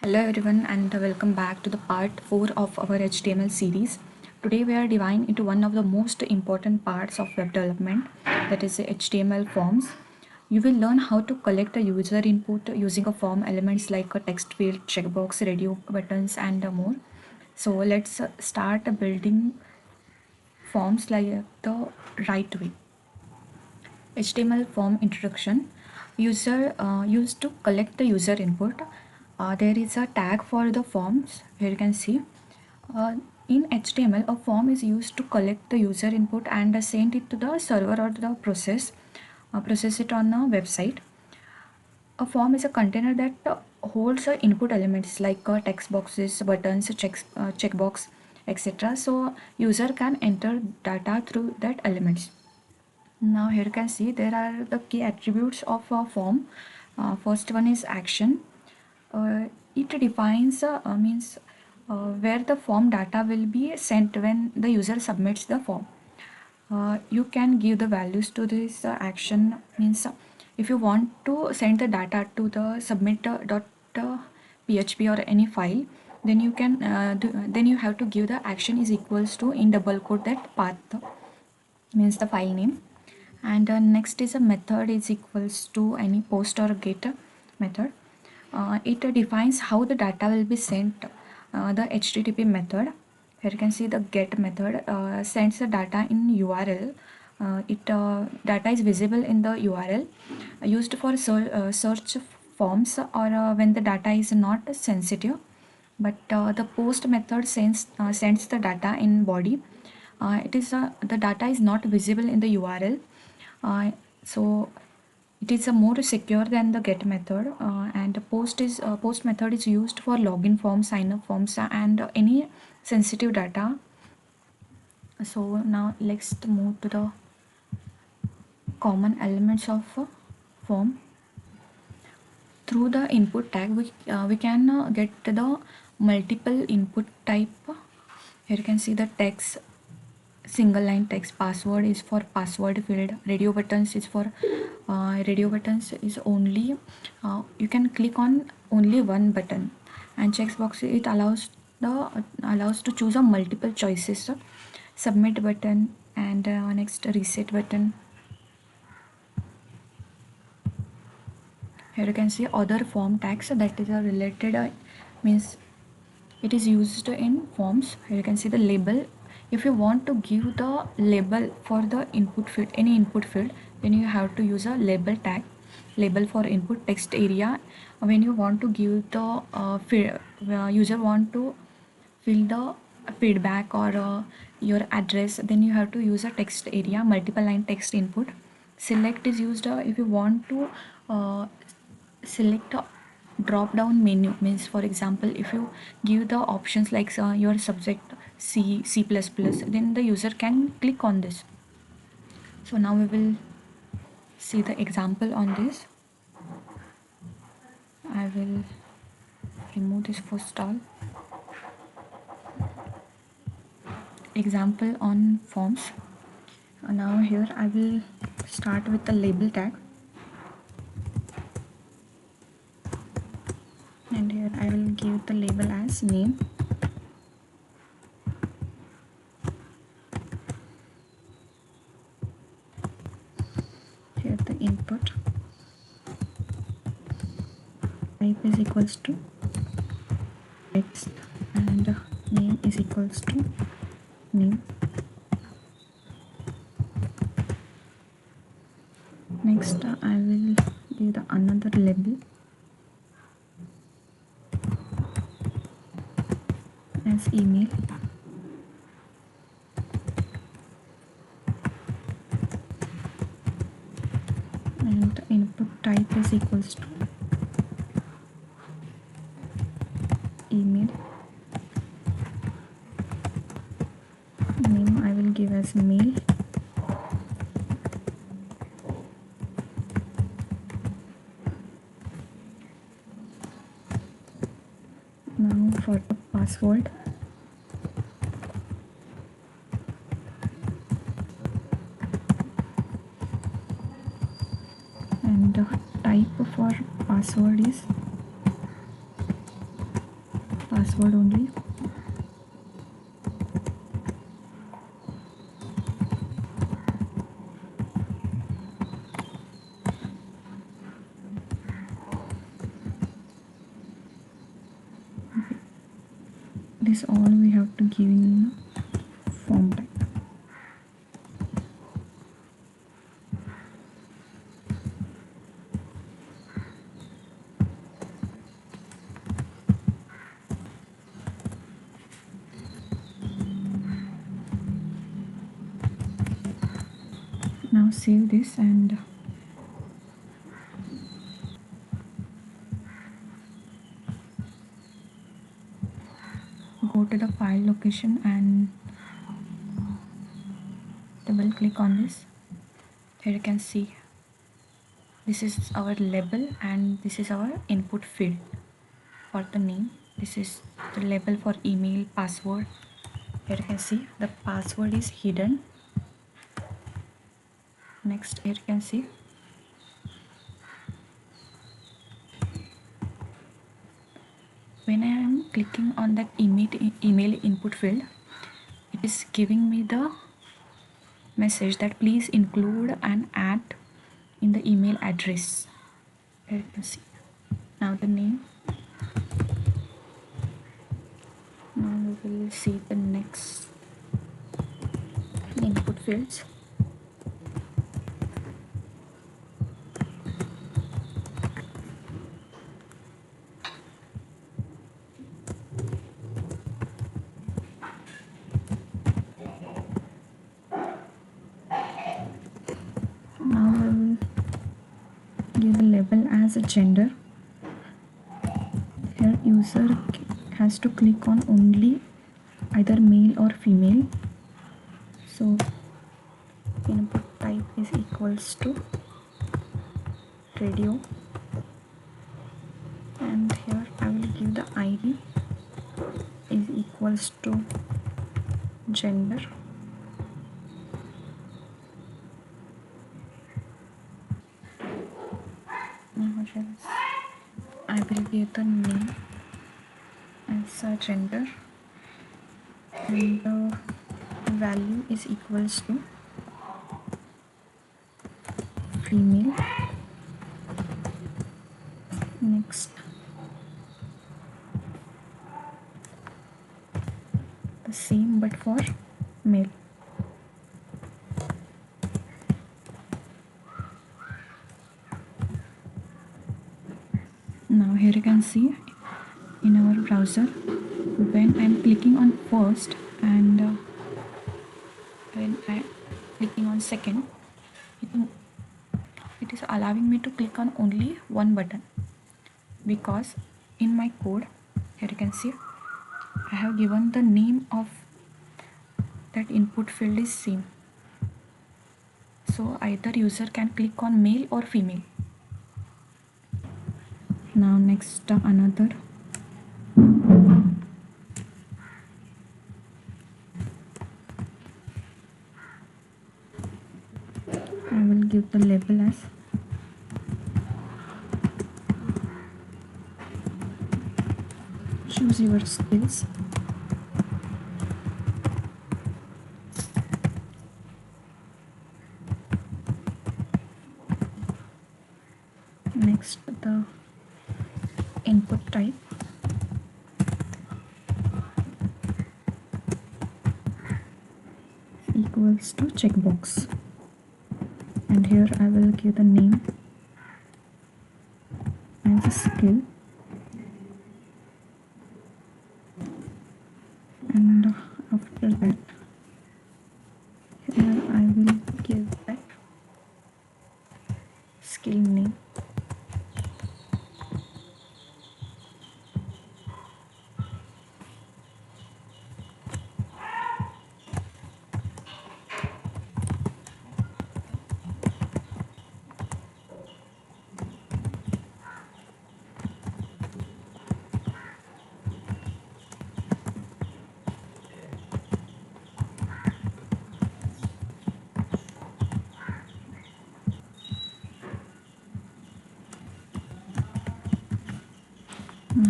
Hello everyone and welcome back to the part 4 of our HTML series. Today we are diving into one of the most important parts of web development, that is the HTML forms. You will learn how to collect the user input using a form elements like a text field, checkbox, radio buttons and more. So let's start building forms like the right way. HTML form introduction. User used to collect the user input. There is a tag for the forms. Here you can see. In HTML, a form is used to collect the user input and send it to the server or the process it on a website. A form is a container that holds input elements like text boxes, buttons, checkbox, etc. So user can enter data through that elements. Now here you can see there are the key attributes of a form. First one is action. It defines means where the form data will be sent when the user submits the form. You can give the values to this action, means if you want to send the data to the submit.php or any file, then you can then you have to give the action is equals to in double quote that path, means the file name. And next is a method is equals to any post or get method. It defines how the data will be sent. The HTTP method, here you can see the get method sends the data in URL. It data is visible in the URL used for search forms or when the data is not sensitive. But the post method sends the data in body. It is the data is not visible in the URL, so it is more secure than the get method. And the post method is used for login forms, sign up forms, and any sensitive data. So now let's move to the common elements of a form. Through the input tag, we can get the multiple input type. Here you can see the text, single line text. Password is for password field. Radio buttons is for radio buttons is only you can click on only one button. And checkbox, it allows to choose a multiple choices. Submit button and next reset button. Here you can see other form tags that is a related means it is used in forms. Here you can see the label. If you want to give the label for the input field, any input field, then you have to use a label tag. Label for input text area. When you want to give the user want to fill the feedback or your address, then you have to use a text area, multiple line text input. Select is used if you want to select a drop down menu, means for example if you give the options like your subject C++, then the user can click on this. So now we will see the example on this. I will remove this first all. Example on forms. Now here I will start with the label tag, and here I will give the label as name. Here the input type is equals to text and name is equals to name. Next I will give the another label as email. And input type is equals to email. Name I will give as mail. Now for the password, and the type for password is password only. This all we have to give in form type. Now save this and go to the file location and double click on this. Here you can see this is our label and this is our input field for the name. This is the label for email, password. Here you can see the password is hidden. Next, here you can see when I am clicking on that email input field, it is giving me the message that please include an ad in the email address. Here you can see now the name. Now we will see the next input fields. Now I will give the label as a gender. Here user has to click on only either male or female. So input type is equals to radio, and here I will give the ID is equals to gender. Now I will give the name as a gender and the value is equals to female. Next, the same but for male. Now here you can see in our browser when I am clicking on first and when I am clicking on second, it is allowing me to click on only one button, because in my code here you can see I have given the name of that input field is same, so either user can click on male or female. Now next another I will give the label as choose your skills. Next, the input type equals to checkbox, and here I will give the name as a skill, and after that here I will give that skill name.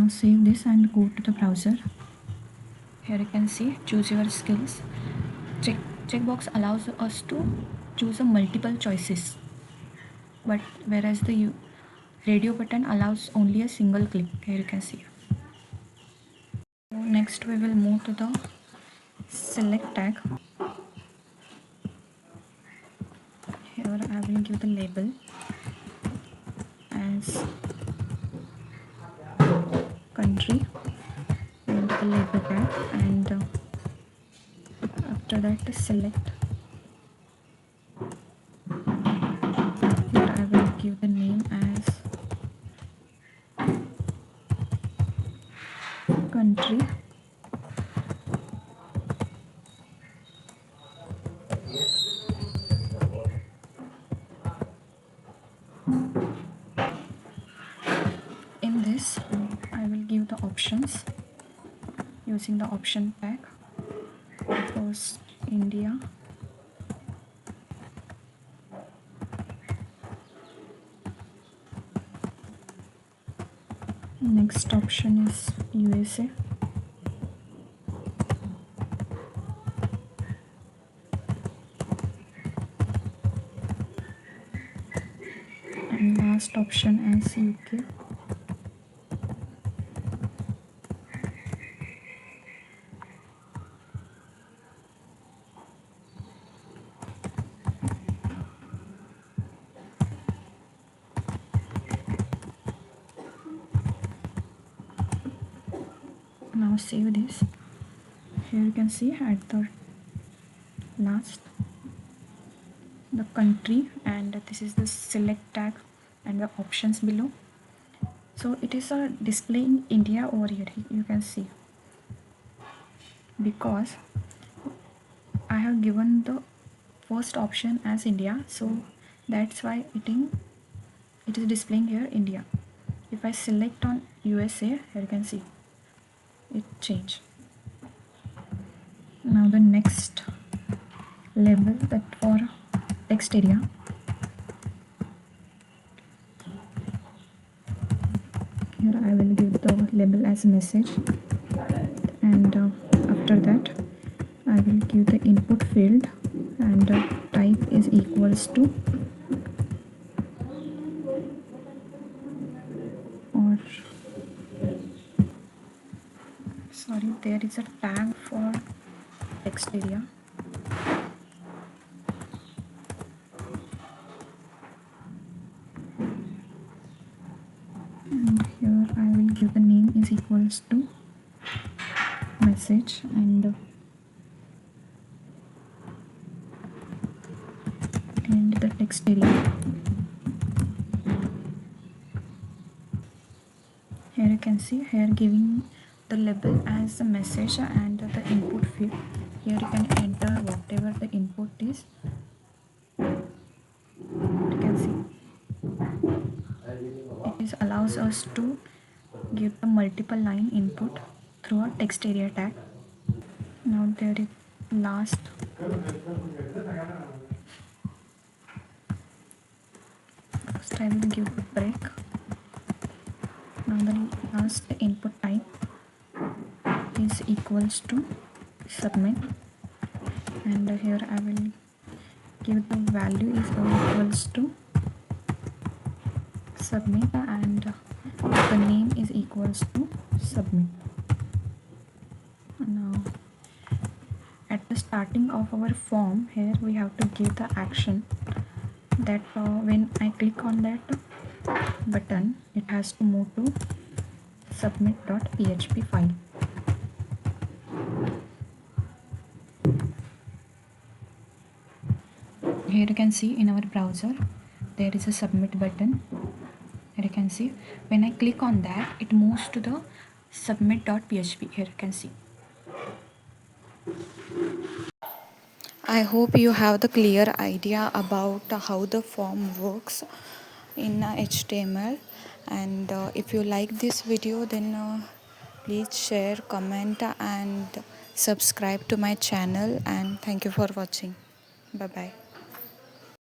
Now save this and go to the browser. Here you can see choose your skills. Checkbox allows us to choose a multiple choices, but whereas the radio button allows only a single click. Here you can see. So next we will move to the select tag. Here I will give the label as country and the label tag, and after that select. Here I will give the name as country. In this I will give the options using the option tag. First India, next option is USA, and last option as UK. Now save this. Here you can see at the last the country, and this is the select tag and the options below. So it is a displaying India over here. You can see, because I have given the first option as India, so that's why it is displaying here India. If I select on USA, here you can see it change. Now the next label, that for text area, here I will give the label as message, and after that I will give the input field, and type is equals to, or sorry, there is a tag for text area. And here I will give the name is equals to message, and the text area. Here you can see here giving the label as a message, and the input field. Here you can enter whatever the input is. You can see it is allows us to give the multiple line input through a text area tag. Now there is last first I will give a break. Now the last input type is equals to submit, and here I will give the value is equals to submit, and the name is equals to submit. Now at the starting of our form, here we have to give the action that when I click on that button, it has to move to submit.php file. Here you can see in our browser there is a submit button. Here you can see when I click on that, it moves to the submit.php. Here you can see. I hope you have the clear idea about how the form works in HTML, and if you like this video, then please share, comment and subscribe to my channel, and thank you for watching. Bye bye.